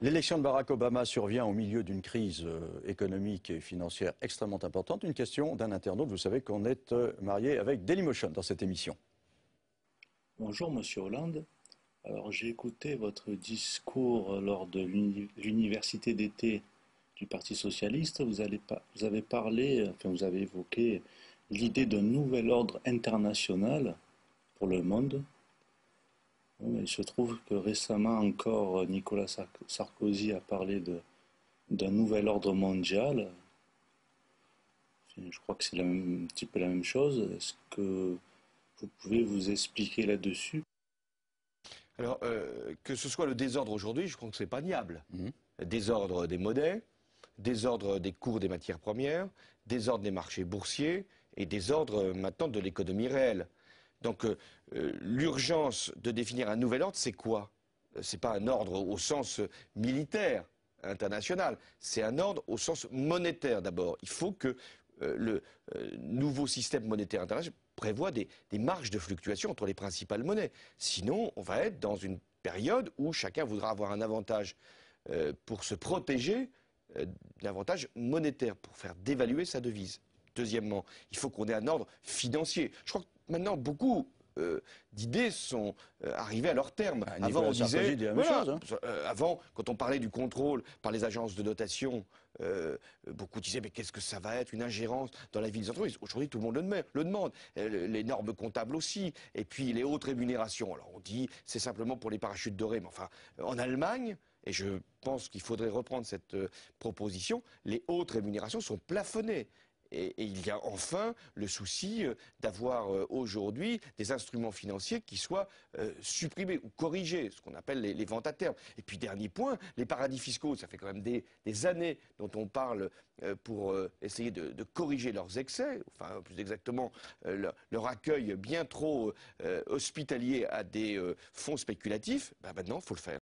L'élection de Barack Obama survient au milieu d'une crise économique et financière extrêmement importante. Une question d'un internaute. Vous savez qu'on est marié avec Dailymotion dans cette émission. Bonjour Monsieur Hollande. Alors j'ai écouté votre discours lors de l'université d'été du Parti socialiste. Vous avez parlé, enfin vous avez évoqué l'idée d'un nouvel ordre international pour le monde. Bon, il se trouve que récemment encore Nicolas Sarkozy a parlé d'un nouvel ordre mondial. Enfin, je crois que c'est un petit peu la même chose. Est-ce que vous pouvez vous expliquer là-dessus? Alors, que ce soit le désordre aujourd'hui, je crois que c'est pas niable. Mhm. Désordre des monnaies, désordre des cours des matières premières, désordre des marchés boursiers et désordre maintenant de l'économie réelle. Donc, l'urgence de définir un nouvel ordre, c'est quoi? C'est pas un ordre au sens militaire international, c'est un ordre au sens monétaire d'abord. Il faut que le nouveau système monétaire international prévoit des marges de fluctuation entre les principales monnaies. Sinon, on va être dans une période où chacun voudra avoir un avantage pour se protéger, un avantage monétaire, pour faire dévaluer sa devise. Deuxièmement, il faut qu'on ait un ordre financier. Je crois que maintenant, beaucoup d'idées sont arrivées à leur terme. Avant, on disait la même chose. Avant, quand on parlait du contrôle par les agences de notation, beaucoup disaient mais qu'est-ce que ça va être, une ingérence dans la vie des entreprises. Aujourd'hui, tout le monde le demande. Les normes comptables aussi. Et puis les hautes rémunérations. Alors on dit c'est simplement pour les parachutes dorés. Mais enfin, en Allemagne, et je pense qu'il faudrait reprendre cette proposition, les hautes rémunérations sont plafonnées. Et il y a enfin le souci d'avoir aujourd'hui des instruments financiers qui soient supprimés ou corrigés, ce qu'on appelle les ventes à terme. Et puis dernier point, les paradis fiscaux, ça fait quand même des années dont on parle pour essayer de corriger leurs excès, enfin plus exactement leur accueil bien trop hospitalier à des fonds spéculatifs. Ben maintenant, il faut le faire.